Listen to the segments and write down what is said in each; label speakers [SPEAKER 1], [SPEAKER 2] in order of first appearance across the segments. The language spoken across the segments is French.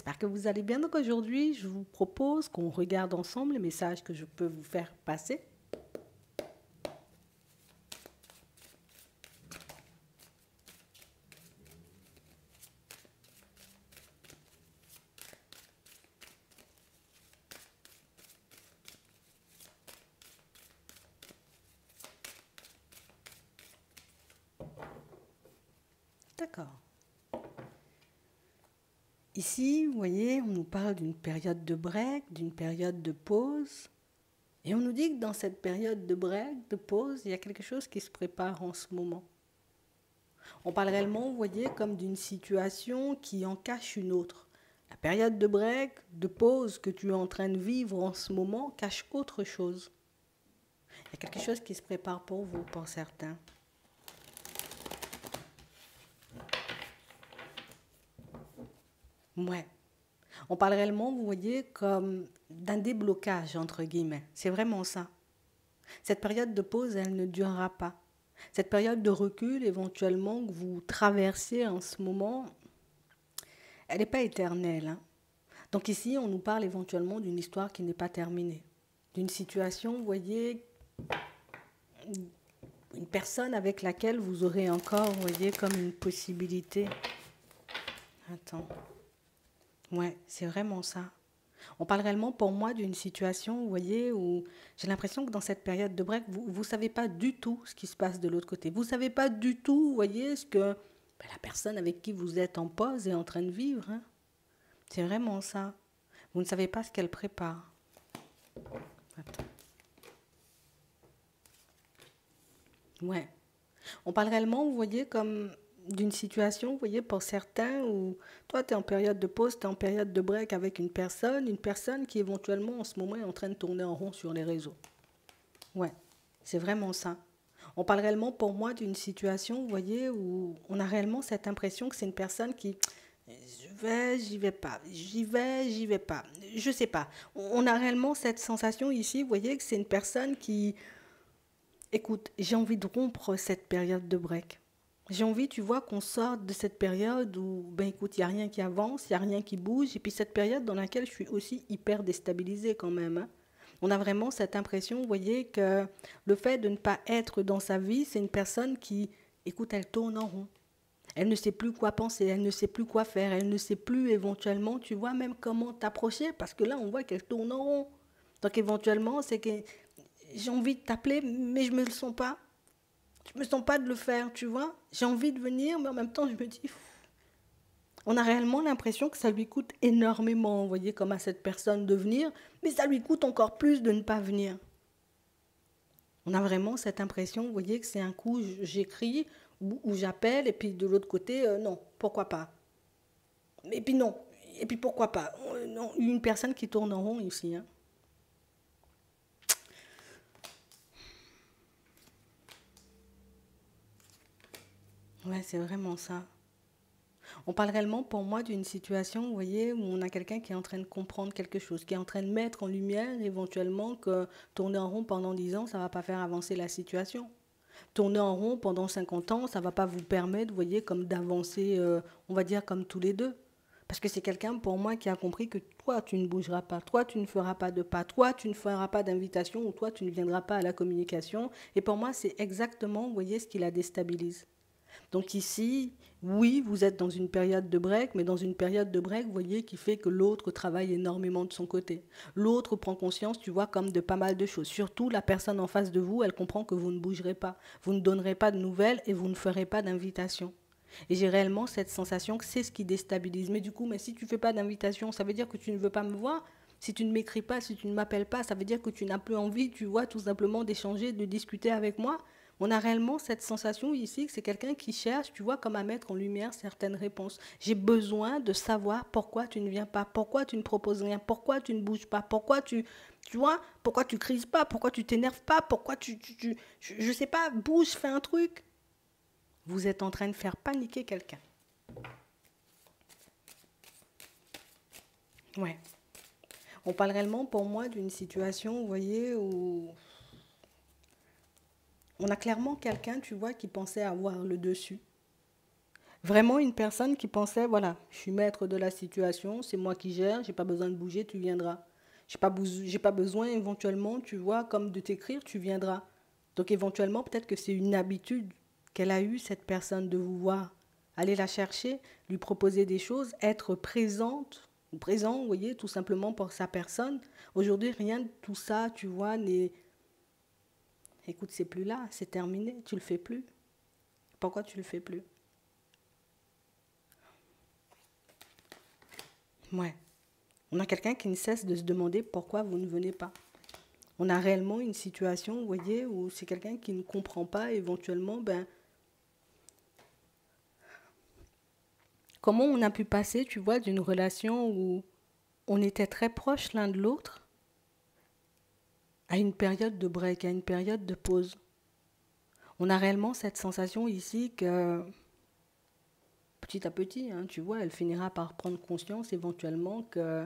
[SPEAKER 1] j'espère que vous allez bien. Donc aujourd'hui, je vous propose qu'on regarde ensemble les messages que je peux vous faire passer. D'accord. Ici, vous voyez, on nous parle d'une période de break, d'une période de pause. Et on nous dit que dans cette période de break, de pause, il y a quelque chose qui se prépare en ce moment. On parle réellement, vous voyez, comme d'une situation qui en cache une autre. La période de break, de pause que tu es en train de vivre en ce moment cache autre chose. Il y a quelque chose qui se prépare pour vous, pour certains. Ouais. On parle réellement, vous voyez, comme d'un déblocage, entre guillemets. C'est vraiment ça. Cette période de pause, elle ne durera pas. Cette période de recul, éventuellement, que vous traversez en ce moment, elle n'est pas éternelle, hein. Donc ici, on nous parle éventuellement d'une histoire qui n'est pas terminée. D'une situation, vous voyez, une personne avec laquelle vous aurez encore, vous voyez, comme une possibilité. Attends. Ouais, c'est vraiment ça. On parle réellement pour moi d'une situation, vous voyez, où j'ai l'impression que dans cette période de break, vous ne savez pas du tout ce qui se passe de l'autre côté. Vous ne savez pas du tout, vous voyez, ce que la personne avec qui vous êtes en pause est en train de vivre, hein. C'est vraiment ça. Vous ne savez pas ce qu'elle prépare. Attends. Ouais. On parle réellement, vous voyez, comme d'une situation, vous voyez, pour certains, où toi, tu es en période de pause, tu es en période de break avec une personne qui éventuellement, en ce moment, est en train de tourner en rond sur les réseaux. Ouais, c'est vraiment ça. On parle réellement, pour moi, d'une situation, vous voyez, où on a réellement cette impression que c'est une personne qui... Je vais, j'y vais pas. J'y vais, j'y vais pas. Je sais pas. On a réellement cette sensation ici, vous voyez, que c'est une personne qui... Écoute, j'ai envie de rompre cette période de break. J'ai envie, tu vois, qu'on sorte de cette période où, ben écoute, il n'y a rien qui avance, il n'y a rien qui bouge, et puis cette période dans laquelle je suis aussi hyper déstabilisée quand même, hein. On a vraiment cette impression, vous voyez, que le fait de ne pas être dans sa vie, c'est une personne qui, écoute, elle tourne en rond. Elle ne sait plus quoi penser, elle ne sait plus quoi faire, elle ne sait plus éventuellement, tu vois, même comment t'approcher, parce que là, on voit qu'elle tourne en rond. Donc éventuellement, c'est que j'ai envie de t'appeler, mais je me le sens pas. Je me sens pas de le faire, tu vois. J'ai envie de venir, mais en même temps, je me dis, on a réellement l'impression que ça lui coûte énormément, vous voyez, comme à cette personne de venir, mais ça lui coûte encore plus de ne pas venir. On a vraiment cette impression, vous voyez, que c'est un coup, j'écris ou j'appelle, et puis de l'autre côté, non, pourquoi pas. Et puis non, et puis pourquoi pas. Non, une personne qui tourne en rond ici, hein. Ouais, c'est vraiment ça. On parle réellement pour moi d'une situation, vous voyez, où on a quelqu'un qui est en train de comprendre quelque chose, qui est en train de mettre en lumière éventuellement que tourner en rond pendant 10 ans, ça ne va pas faire avancer la situation. Tourner en rond pendant 50 ans, ça ne va pas vous permettre, vous voyez, comme d'avancer, on va dire, comme tous les deux. Parce que c'est quelqu'un, pour moi, qui a compris que toi, tu ne bougeras pas, toi, tu ne feras pas de pas, toi, tu ne feras pas d'invitation, ou toi, tu ne viendras pas à la communication. Et pour moi, c'est exactement, vous voyez, ce qui la déstabilise. Donc ici, oui, vous êtes dans une période de break, mais dans une période de break, vous voyez, qui fait que l'autre travaille énormément de son côté. L'autre prend conscience, tu vois, comme de pas mal de choses. Surtout, la personne en face de vous, elle comprend que vous ne bougerez pas. Vous ne donnerez pas de nouvelles et vous ne ferez pas d'invitation. Et j'ai réellement cette sensation que c'est ce qui déstabilise. Mais du coup, mais si tu ne fais pas d'invitation, ça veut dire que tu ne veux pas me voir. Si tu ne m'écris pas, si tu ne m'appelles pas, ça veut dire que tu n'as plus envie, tu vois, tout simplement d'échanger, de discuter avec moi. On a réellement cette sensation ici que c'est quelqu'un qui cherche, tu vois, comme à mettre en lumière certaines réponses. J'ai besoin de savoir pourquoi tu ne viens pas, pourquoi tu ne proposes rien, pourquoi tu ne bouges pas, pourquoi tu vois, pourquoi tu crises pas, pourquoi tu t'énerves pas, pourquoi je sais pas, bouge, fais un truc. Vous êtes en train de faire paniquer quelqu'un. Ouais. On parle réellement pour moi d'une situation, vous voyez, où on a clairement quelqu'un, tu vois, qui pensait avoir le dessus. Vraiment une personne qui pensait, voilà, je suis maître de la situation, c'est moi qui gère, j'ai pas besoin de bouger, tu viendras. J'ai pas besoin éventuellement, tu vois, comme de t'écrire, tu viendras. Donc éventuellement, peut-être que c'est une habitude qu'elle a eue, cette personne, de vous voir. Aller la chercher, lui proposer des choses, être présente, ou présent, vous voyez, tout simplement pour sa personne. Aujourd'hui, rien de tout ça, tu vois, n'est... Écoute, c'est plus là, c'est terminé, tu le fais plus. Pourquoi tu le fais plus? Ouais. On a quelqu'un qui ne cesse de se demander pourquoi vous ne venez pas. On a réellement une situation, vous voyez, où c'est quelqu'un qui ne comprend pas éventuellement, ben, comment on a pu passer, tu vois, d'une relation où on était très proches l'un de l'autre à une période de break, à une période de pause. On a réellement cette sensation ici que petit à petit, hein, tu vois, elle finira par prendre conscience éventuellement que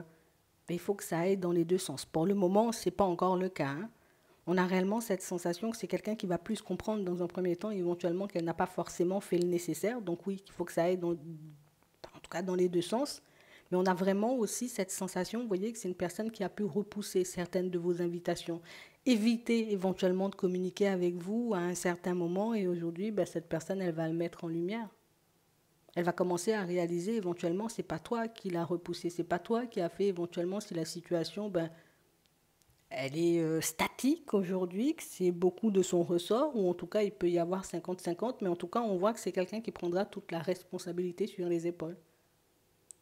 [SPEAKER 1] ben, il faut que ça aille dans les deux sens. Pour le moment, ce n'est pas encore le cas. Hein. On a réellement cette sensation que c'est quelqu'un qui va plus comprendre dans un premier temps, éventuellement qu'elle n'a pas forcément fait le nécessaire. Donc oui, il faut que ça aille en tout cas dans les deux sens. Mais on a vraiment aussi cette sensation, vous voyez, que c'est une personne qui a pu repousser certaines de vos invitations, éviter éventuellement de communiquer avec vous à un certain moment. Et aujourd'hui, ben, cette personne, elle va le mettre en lumière. Elle va commencer à réaliser éventuellement, c'est pas toi qui l'as repoussé, c'est pas toi qui a fait éventuellement si la situation, ben, elle est statique aujourd'hui, que c'est beaucoup de son ressort, ou en tout cas il peut y avoir 50-50, mais en tout cas on voit que c'est quelqu'un qui prendra toute la responsabilité sur les épaules.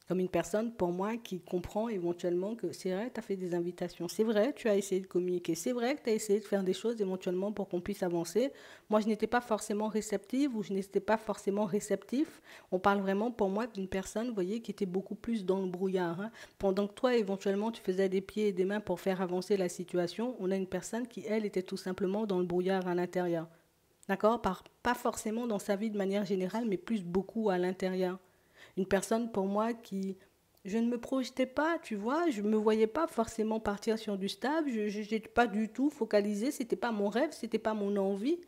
[SPEAKER 1] Comme une personne, pour moi, qui comprend éventuellement que c'est vrai, tu as fait des invitations, c'est vrai, tu as essayé de communiquer, c'est vrai que tu as essayé de faire des choses éventuellement pour qu'on puisse avancer. Moi, je n'étais pas forcément réceptive ou je n'étais pas forcément réceptif. On parle vraiment pour moi d'une personne, vous voyez, qui était beaucoup plus dans le brouillard. Hein. Pendant que toi, éventuellement, tu faisais des pieds et des mains pour faire avancer la situation, on a une personne qui, elle, était tout simplement dans le brouillard à l'intérieur. D'accord? Pas forcément dans sa vie de manière générale, mais plus beaucoup à l'intérieur. Une personne pour moi qui, je ne me projetais pas, tu vois, je ne me voyais pas forcément partir sur du stable, je n'étais pas du tout focalisée, c'était pas mon rêve, c'était pas mon envie.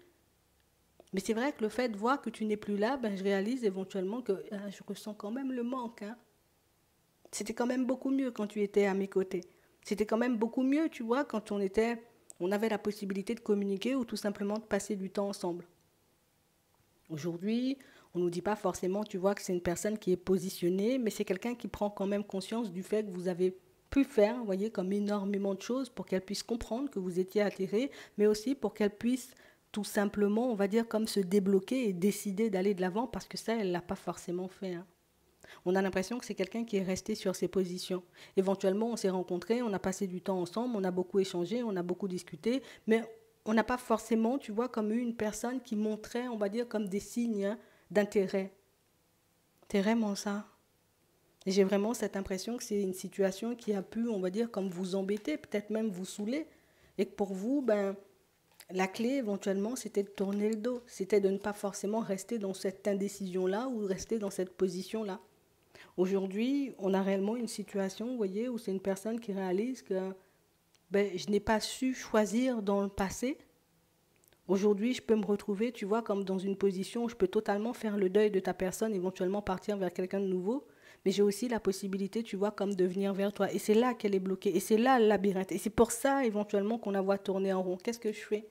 [SPEAKER 1] Mais c'est vrai que le fait de voir que tu n'es plus là, ben, je réalise éventuellement que je ressens quand même le manque. Hein. C'était quand même beaucoup mieux quand tu étais à mes côtés. C'était quand même beaucoup mieux, tu vois, quand on avait la possibilité de communiquer ou tout simplement de passer du temps ensemble. Aujourd'hui, on ne nous dit pas forcément, tu vois, que c'est une personne qui est positionnée, mais c'est quelqu'un qui prend quand même conscience du fait que vous avez pu faire, vous voyez, comme énormément de choses pour qu'elle puisse comprendre que vous étiez atterré, mais aussi pour qu'elle puisse tout simplement, on va dire, comme se débloquer et décider d'aller de l'avant, parce que ça, elle ne l'a pas forcément fait. Hein. On a l'impression que c'est quelqu'un qui est resté sur ses positions. Éventuellement, on s'est rencontrés, on a passé du temps ensemble, on a beaucoup échangé, on a beaucoup discuté, mais on n'a pas forcément, tu vois, comme eu une personne qui montrait, on va dire, comme des signes hein, d'intérêt. C'est vraiment ça. Et j'ai vraiment cette impression que c'est une situation qui a pu, on va dire, comme vous embêter, peut-être même vous saouler. Et que pour vous, ben, la clé éventuellement, c'était de tourner le dos. C'était de ne pas forcément rester dans cette indécision-là ou rester dans cette position-là. Aujourd'hui, on a réellement une situation, vous voyez, où c'est une personne qui réalise que ben, je n'ai pas su choisir dans le passé. Aujourd'hui, je peux me retrouver, tu vois, comme dans une position où je peux totalement faire le deuil de ta personne, éventuellement partir vers quelqu'un de nouveau. Mais j'ai aussi la possibilité, tu vois, comme de venir vers toi. Et c'est là qu'elle est bloquée. Et c'est là le labyrinthe. Et c'est pour ça, éventuellement, qu'on la voit tourner en rond. Qu'est-ce que je fais?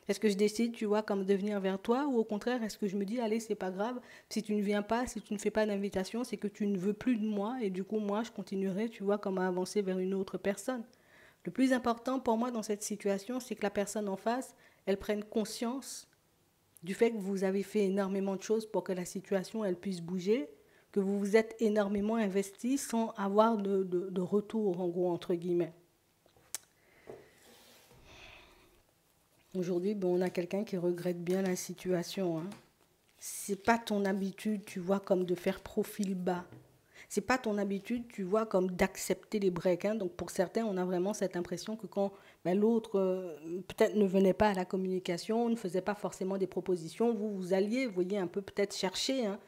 [SPEAKER 1] Est-ce que je décide, tu vois, comme de venir vers toi ou au contraire, est-ce que je me dis, allez, c'est pas grave, si tu ne viens pas, si tu ne fais pas d'invitation, c'est que tu ne veux plus de moi et du coup, moi, je continuerai, tu vois, comme à avancer vers une autre personne. Le plus important pour moi dans cette situation, c'est que la personne en face, elle prenne conscience du fait que vous avez fait énormément de choses pour que la situation, elle puisse bouger, que vous vous êtes énormément investi sans avoir de retour, en gros, entre guillemets. Aujourd'hui, ben, on a quelqu'un qui regrette bien la situation. Hein. C'est pas ton habitude, tu vois, comme de faire profil bas. C'est pas ton habitude, tu vois, comme d'accepter les breaks. Hein. Donc pour certains, on a vraiment cette impression que quand ben, l'autre peut-être ne venait pas à la communication, ne faisait pas forcément des propositions, vous alliez, vous voyez, un peu peut-être chercher hein,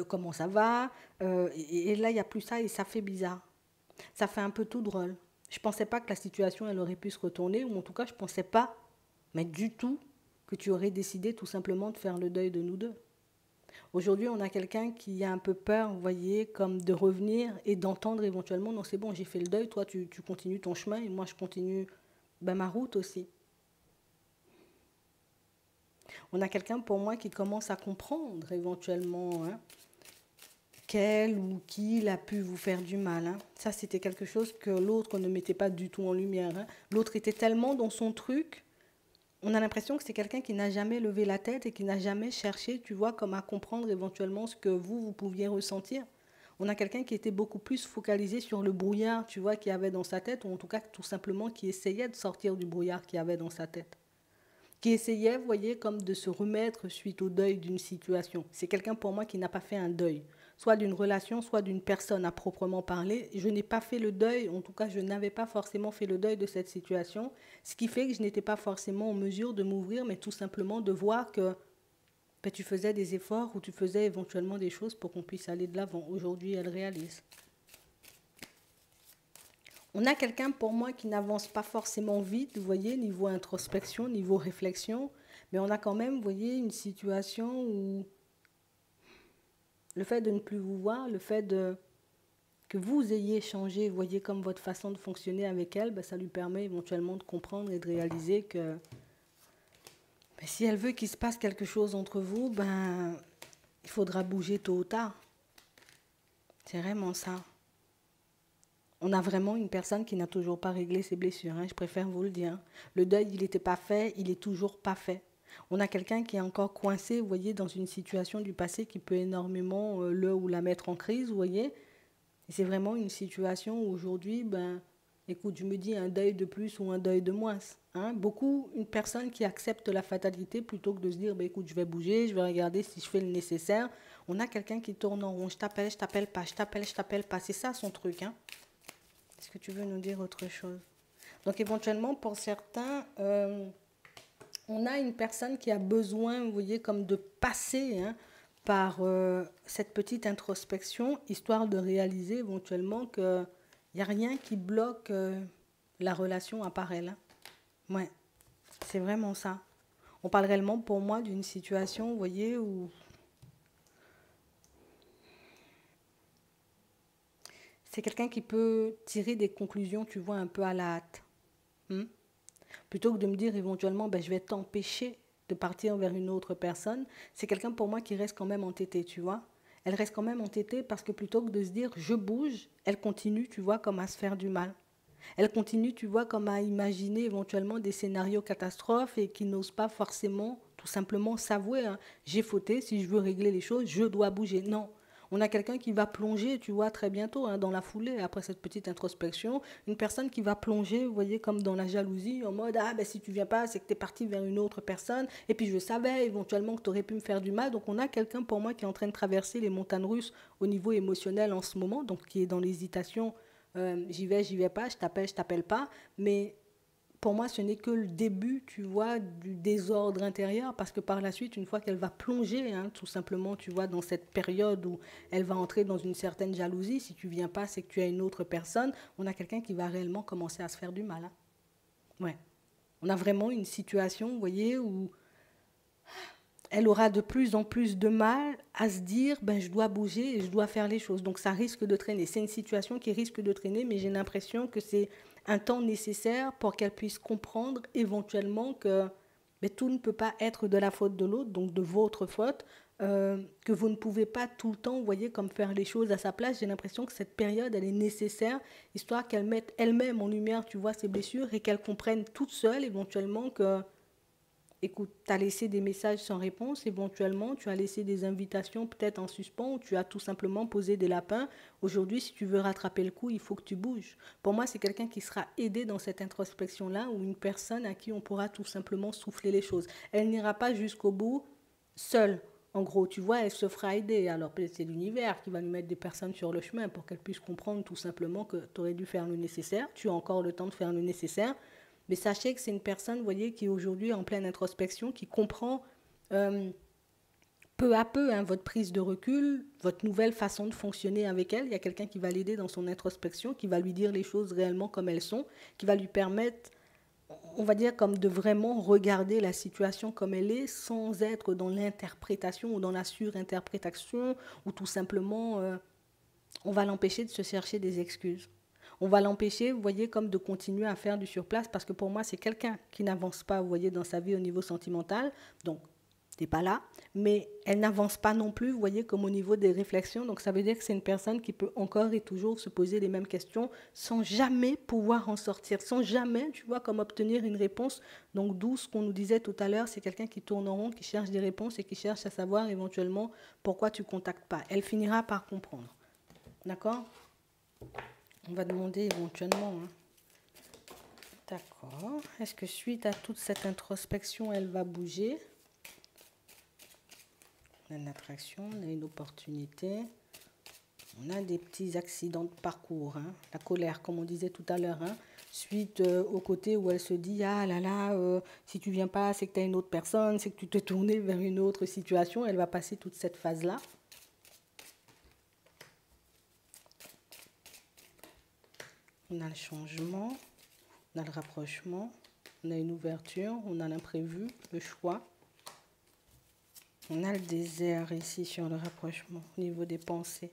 [SPEAKER 1] comment ça va. Et là, il n'y a plus ça et ça fait bizarre. Ça fait un peu tout drôle. Je pensais pas que la situation, elle aurait pu se retourner, ou en tout cas, je pensais pas, mais du tout, que tu aurais décidé tout simplement de faire le deuil de nous deux. Aujourd'hui, on a quelqu'un qui a un peu peur, vous voyez, comme de revenir et d'entendre éventuellement, non, c'est bon, j'ai fait le deuil, toi, tu continues ton chemin et moi, je continue ben, ma route aussi. On a quelqu'un pour moi qui commence à comprendre éventuellement hein, quel ou qui il a pu vous faire du mal. Hein. Ça, c'était quelque chose que l'autre ne mettait pas du tout en lumière. Hein. L'autre était tellement dans son truc, on a l'impression que c'est quelqu'un qui n'a jamais levé la tête et qui n'a jamais cherché, tu vois, comme à comprendre éventuellement ce que vous pouviez ressentir. On a quelqu'un qui était beaucoup plus focalisé sur le brouillard, tu vois, qu'il y avait dans sa tête, ou en tout cas tout simplement qui essayait de sortir du brouillard qu'il y avait dans sa tête. Qui essayait, vous voyez, comme de se remettre suite au deuil d'une situation. C'est quelqu'un pour moi qui n'a pas fait un deuil, soit d'une relation, soit d'une personne à proprement parler. Je n'ai pas fait le deuil, en tout cas je n'avais pas forcément fait le deuil de cette situation, ce qui fait que je n'étais pas forcément en mesure de m'ouvrir, mais tout simplement de voir que ben, tu faisais des efforts ou tu faisais éventuellement des choses pour qu'on puisse aller de l'avant. Aujourd'hui, elle réalise. On a quelqu'un pour moi qui n'avance pas forcément vite, vous voyez, niveau introspection, niveau réflexion, mais on a quand même, vous voyez, une situation où le fait de ne plus vous voir, le fait que vous ayez changé, vous voyez, comme votre façon de fonctionner avec elle, ben, ça lui permet éventuellement de comprendre et de réaliser que ben, si elle veut qu'il se passe quelque chose entre vous, ben, il faudra bouger tôt ou tard. C'est vraiment ça. On a vraiment une personne qui n'a toujours pas réglé ses blessures, hein, je préfère vous le dire. Le deuil, il n'était pas fait, il est toujours pas fait. On a quelqu'un qui est encore coincé, vous voyez, dans une situation du passé qui peut énormément le ou la mettre en crise, vous voyez. Et c'est vraiment une situation où aujourd'hui, ben, écoute, je me dis un deuil de plus ou un deuil de moins. Hein. Beaucoup, une personne qui accepte la fatalité plutôt que de se dire, ben, écoute, je vais bouger, je vais regarder si je fais le nécessaire. On a quelqu'un qui tourne en rond, je t'appelle pas, je t'appelle pas. C'est ça son truc, hein. Est-ce que tu veux nous dire autre chose? Donc éventuellement, pour certains, on a une personne qui a besoin, vous voyez, comme de passer hein, par cette petite introspection, histoire de réaliser éventuellement qu'il n'y a rien qui bloque la relation à part elle. Hein. Ouais, c'est vraiment ça. On parle réellement pour moi d'une situation, vous voyez, où c'est quelqu'un qui peut tirer des conclusions, tu vois, un peu à la hâte. Plutôt que de me dire éventuellement, ben, je vais t'empêcher de partir vers une autre personne, c'est quelqu'un pour moi qui reste quand même entêtée, tu vois. Elle reste quand même entêtée parce que plutôt que de se dire, je bouge, elle continue, tu vois, comme à se faire du mal. Elle continue, tu vois, comme à imaginer éventuellement des scénarios catastrophes et qui n'ose pas forcément, tout simplement, s'avouer. Hein, j'ai fauté, si je veux régler les choses, je dois bouger. Non. On a quelqu'un qui va plonger, tu vois, très bientôt, hein, dans la foulée, après cette petite introspection. Une personne qui va plonger, vous voyez, comme dans la jalousie, en mode, ah, ben si tu viens pas, c'est que tu es parti vers une autre personne. Et puis je savais éventuellement que tu aurais pu me faire du mal. Donc on a quelqu'un pour moi qui est en train de traverser les montagnes russes au niveau émotionnel en ce moment, donc qui est dans l'hésitation j'y vais pas, je t'appelle pas. Mais pour moi, ce n'est que le début, tu vois, du désordre intérieur, parce que par la suite, une fois qu'elle va plonger, hein, tout simplement, tu vois, dans cette période où elle va entrer dans une certaine jalousie, si tu viens pas, c'est que tu as une autre personne, on a quelqu'un qui va réellement commencer à se faire du mal. Hein. Ouais. On a vraiment une situation, vous voyez, où elle aura de plus en plus de mal à se dire ben, je dois bouger et je dois faire les choses. Donc ça risque de traîner. C'est une situation qui risque de traîner, mais j'ai l'impression que c'est un temps nécessaire pour qu'elle puisse comprendre éventuellement que ben, tout ne peut pas être de la faute de l'autre, donc de votre faute, que vous ne pouvez pas tout le temps, vous voyez, comme faire les choses à sa place. J'ai l'impression que cette période, elle est nécessaire, histoire qu'elle mette elle-même en lumière, tu vois, ses blessures et qu'elle comprenne toute seule éventuellement que écoute, tu as laissé des messages sans réponse, éventuellement, tu as laissé des invitations peut-être en suspens, ou tu as tout simplement posé des lapins. Aujourd'hui, si tu veux rattraper le coup, il faut que tu bouges. Pour moi, c'est quelqu'un qui sera aidé dans cette introspection-là, ou une personne à qui on pourra tout simplement souffler les choses. Elle n'ira pas jusqu'au bout seule. En gros, tu vois, elle se fera aider. Alors peut-être c'est l'univers qui va lui mettre des personnes sur le chemin pour qu'elle puisse comprendre tout simplement que tu aurais dû faire le nécessaire. Tu as encore le temps de faire le nécessaire. Mais sachez que c'est une personne, vous voyez, qui est aujourd'hui en pleine introspection, qui comprend euh, peu à peu hein, votre prise de recul, votre nouvelle façon de fonctionner avec elle. Il y a quelqu'un qui va l'aider dans son introspection, qui va lui dire les choses réellement comme elles sont, qui va lui permettre on va dire comme de vraiment regarder la situation comme elle est sans être dans l'interprétation ou dans la surinterprétation ou tout simplement on va l'empêcher de se chercher des excuses. On va l'empêcher, vous voyez, comme de continuer à faire du surplace parce que pour moi, c'est quelqu'un qui n'avance pas, vous voyez, dans sa vie au niveau sentimental. Donc, t'es pas là, mais elle n'avance pas non plus, vous voyez, comme au niveau des réflexions. Donc, ça veut dire que c'est une personne qui peut encore et toujours se poser les mêmes questions sans jamais pouvoir en sortir, sans jamais, tu vois, comme obtenir une réponse. Donc, d'où ce qu'on nous disait tout à l'heure, c'est quelqu'un qui tourne en rond, qui cherche des réponses et qui cherche à savoir éventuellement pourquoi tu ne contactes pas. Elle finira par comprendre. D'accord? On va demander éventuellement. Hein. D'accord. Est-ce que suite à toute cette introspection, elle va bouger? On a une attraction, on a une opportunité. On a des petits accidents de parcours. Hein. La colère, comme on disait tout à l'heure. Hein. Suite au côté où elle se dit, ah là là, si tu viens pas, c'est que tu as une autre personne, c'est que tu t'es tourné vers une autre situation. Elle va passer toute cette phase-là. On a le changement, on a le rapprochement, on a une ouverture, on a l'imprévu, le choix. On a le désert ici sur le rapprochement, au niveau des pensées.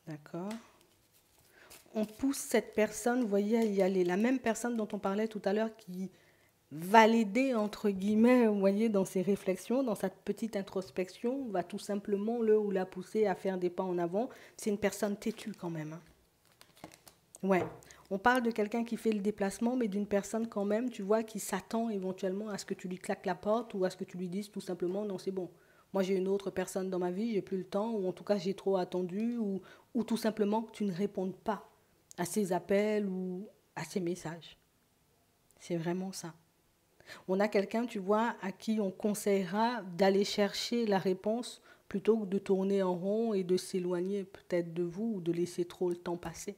[SPEAKER 1] D'accord? On pousse cette personne, vous voyez, à y aller. La même personne dont on parlait tout à l'heure qui va l'aider, entre guillemets, vous voyez, dans ses réflexions, dans sa petite introspection, va tout simplement le ou la pousser à faire des pas en avant. C'est une personne têtue quand même. Hein. Ouais. On parle de quelqu'un qui fait le déplacement, mais d'une personne quand même, tu vois, qui s'attend éventuellement à ce que tu lui claques la porte ou à ce que tu lui dises tout simplement, non, c'est bon. Moi, j'ai une autre personne dans ma vie, j'ai plus le temps, ou en tout cas, j'ai trop attendu, ou tout simplement que tu ne répondes pas à ses appels ou à ses messages. C'est vraiment ça. On a quelqu'un, tu vois, à qui on conseillera d'aller chercher la réponse plutôt que de tourner en rond et de s'éloigner peut-être de vous ou de laisser trop le temps passer.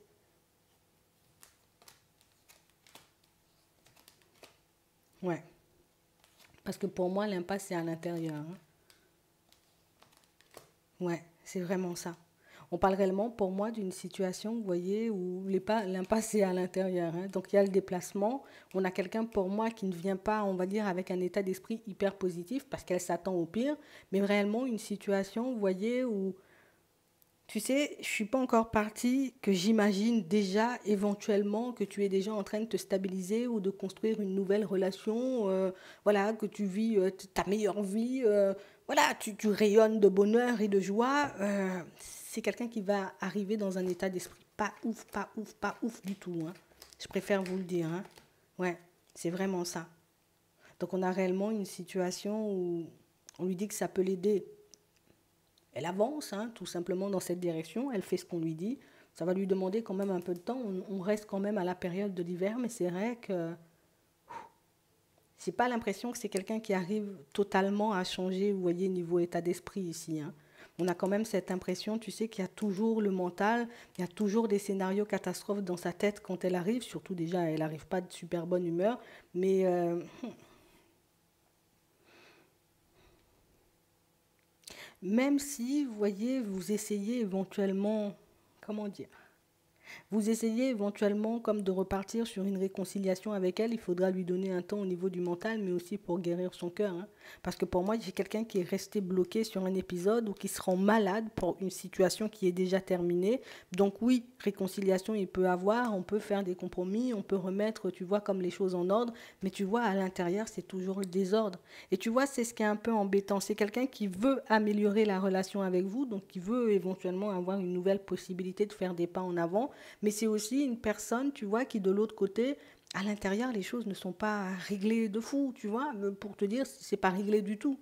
[SPEAKER 1] Ouais. Parce que pour moi, l'impasse, c'est à l'intérieur. Hein. Ouais, c'est vraiment ça. On parle réellement, pour moi, d'une situation, vous voyez, où l'impasse est à l'intérieur. Hein. Donc, il y a le déplacement. On a quelqu'un, pour moi, qui ne vient pas, on va dire, avec un état d'esprit hyper positif, parce qu'elle s'attend au pire, mais réellement une situation, vous voyez, où, tu sais, je ne suis pas encore partie, que j'imagine déjà, éventuellement, que tu es déjà en train de te stabiliser ou de construire une nouvelle relation, voilà, que tu vis ta meilleure vie, voilà, tu rayonnes de bonheur et de joie. C'est quelqu'un qui va arriver dans un état d'esprit pas ouf, pas ouf, pas ouf du tout. Hein. Je préfère vous le dire. Hein. Ouais, c'est vraiment ça. Donc on a réellement une situation où on lui dit que ça peut l'aider. Elle avance, hein, tout simplement dans cette direction, elle fait ce qu'on lui dit. Ça va lui demander quand même un peu de temps. On reste quand même à la période de l'hiver, mais c'est vrai que c'est pas l'impression que c'est quelqu'un qui arrive totalement à changer, vous voyez, niveau état d'esprit ici. Hein. On a quand même cette impression, tu sais, qu'il y a toujours le mental, il y a toujours des scénarios catastrophes dans sa tête quand elle arrive. Surtout déjà, elle n'arrive pas de super bonne humeur, mais même si, vous voyez, vous essayez éventuellement, comment dire, vous essayez éventuellement comme de repartir sur une réconciliation avec elle, il faudra lui donner un temps au niveau du mental, mais aussi pour guérir son cœur. Hein. Parce que pour moi, j'ai quelqu'un qui est resté bloqué sur un épisode ou qui se rend malade pour une situation qui est déjà terminée. Donc oui, réconciliation, il peut avoir, on peut faire des compromis, on peut remettre, tu vois, comme les choses en ordre, mais tu vois, à l'intérieur, c'est toujours le désordre. Et tu vois, c'est ce qui est un peu embêtant. C'est quelqu'un qui veut améliorer la relation avec vous, donc qui veut éventuellement avoir une nouvelle possibilité de faire des pas en avant, mais c'est aussi une personne, tu vois, qui de l'autre côté, à l'intérieur, les choses ne sont pas réglées de fou, tu vois. Pour te dire, c'est pas réglé du tout.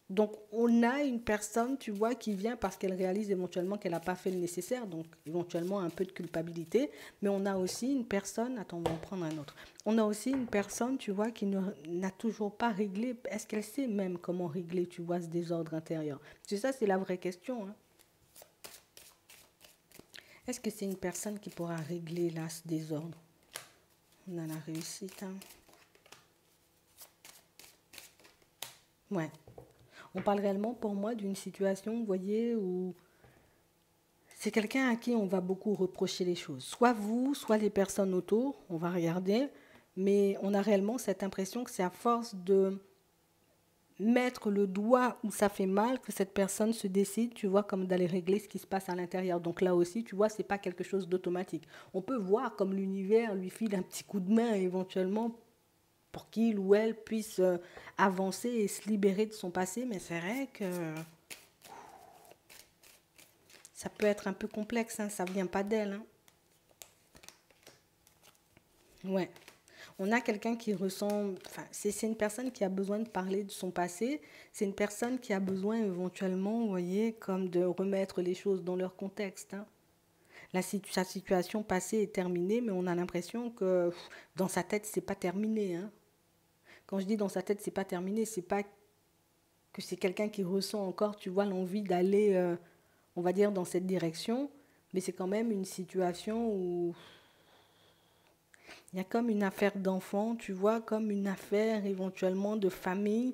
[SPEAKER 1] Donc, on a une personne, tu vois, qui vient parce qu'elle réalise éventuellement qu'elle n'a pas fait le nécessaire, donc éventuellement un peu de culpabilité. Mais on a aussi une personne, attends, on va en prendre un autre. On a aussi une personne, tu vois, qui n'a toujours pas réglé. Est-ce qu'elle sait même comment régler, tu vois, ce désordre intérieur? C'est ça, c'est la vraie question. Hein. Est-ce que c'est une personne qui pourra régler là ce désordre? On a la réussite. Hein. Ouais. On parle réellement pour moi d'une situation, vous voyez, où C'est quelqu'un à qui on va beaucoup reprocher les choses. Soit vous, soit les personnes autour, on va regarder, mais on a réellement cette impression que c'est à force de mettre le doigt où ça fait mal que cette personne se décide, tu vois, comme d'aller régler ce qui se passe à l'intérieur. Donc là aussi, tu vois, c'est pas quelque chose d'automatique. On peut voir comme l'univers lui file un petit coup de main éventuellement pour qu'il ou elle puisse avancer et se libérer de son passé, mais c'est vrai que ça peut être un peu complexe, hein, ça vient pas d'elle. Hein. Ouais. On a quelqu'un qui ressent, enfin, c'est une personne qui a besoin de parler de son passé, c'est une personne qui a besoin éventuellement, vous voyez, comme de remettre les choses dans leur contexte. Hein. Sa situation passée est terminée, mais on a l'impression que dans sa tête, c'est pas terminé. Hein. Quand je dis dans sa tête, c'est pas terminé, c'est pas que c'est quelqu'un qui ressent encore, tu vois, l'envie d'aller, on va dire, dans cette direction, mais c'est quand même une situation où il y a comme une affaire d'enfant, tu vois, comme une affaire éventuellement de famille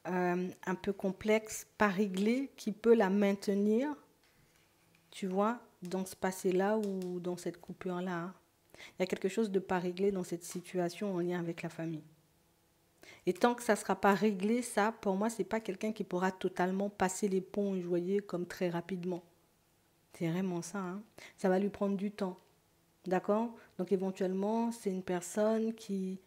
[SPEAKER 1] un peu complexe, pas réglée, qui peut la maintenir, tu vois, dans ce passé-là ou dans cette coupure-là. Hein. Il y a quelque chose de pas réglé dans cette situation en lien avec la famille. Et tant que ça ne sera pas réglé, ça, pour moi, ce n'est pas quelqu'un qui pourra totalement passer les ponts, vous voyez, comme très rapidement. C'est vraiment ça. Hein. Ça va lui prendre du temps. D'accord? Donc éventuellement, c'est une personne qui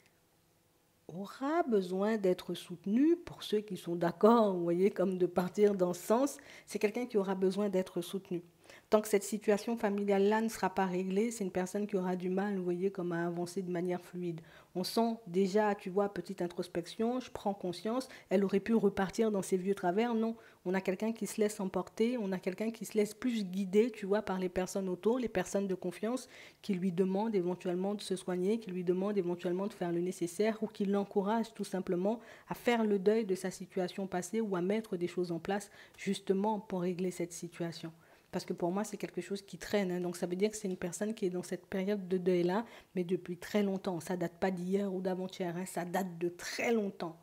[SPEAKER 1] aura besoin d'être soutenue, pour ceux qui sont d'accord, vous voyez, comme de partir dans ce sens, c'est quelqu'un qui aura besoin d'être soutenu. Tant que cette situation familiale-là ne sera pas réglée, c'est une personne qui aura du mal, vous voyez, comme à avancer de manière fluide. On sent déjà, tu vois, petite introspection, je prends conscience, elle aurait pu repartir dans ses vieux travers, non. On a quelqu'un qui se laisse emporter, on a quelqu'un qui se laisse plus guider, tu vois, par les personnes autour, les personnes de confiance, qui lui demandent éventuellement de se soigner, qui lui demandent éventuellement de faire le nécessaire ou qui l'encouragent tout simplement à faire le deuil de sa situation passée ou à mettre des choses en place justement pour régler cette situation. Parce que pour moi, c'est quelque chose qui traîne. Hein. Donc ça veut dire que c'est une personne qui est dans cette période de deuil-là, mais depuis très longtemps. Ça date pas d'hier ou d'avant-hier, hein. Ça date de très longtemps,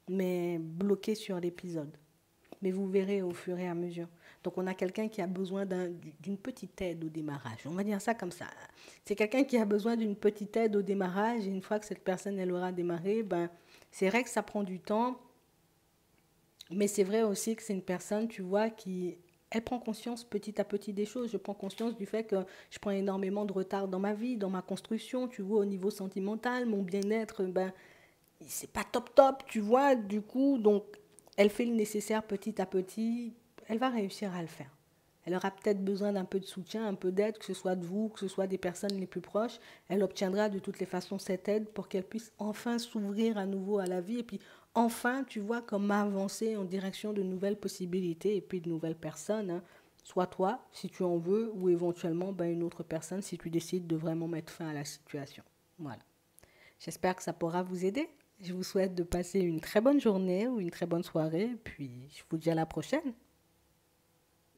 [SPEAKER 1] mais bloqué sur l'épisode. Mais vous verrez au fur et à mesure. Donc on a quelqu'un qui a besoin d'une petite aide au démarrage. On va dire ça comme ça. C'est quelqu'un qui a besoin d'une petite aide au démarrage. Et une fois que cette personne elle aura démarré, ben, c'est vrai que ça prend du temps. Mais c'est vrai aussi que c'est une personne, tu vois, qui elle prend conscience petit à petit des choses. Je prends conscience du fait que je prends énormément de retard dans ma vie, dans ma construction, tu vois, au niveau sentimental, mon bien-être, ben, c'est pas top top, tu vois, du coup, donc elle fait le nécessaire petit à petit, elle va réussir à le faire. Elle aura peut-être besoin d'un peu de soutien, un peu d'aide, que ce soit de vous, que ce soit des personnes les plus proches. Elle obtiendra de toutes les façons cette aide pour qu'elle puisse enfin s'ouvrir à nouveau à la vie et puis enfin, tu vois, comme avancer en direction de nouvelles possibilités et puis de nouvelles personnes. Hein. Soit toi, si tu en veux, ou éventuellement ben, une autre personne si tu décides de vraiment mettre fin à la situation. Voilà. J'espère que ça pourra vous aider. Je vous souhaite de passer une très bonne journée ou une très bonne soirée. Puis je vous dis à la prochaine.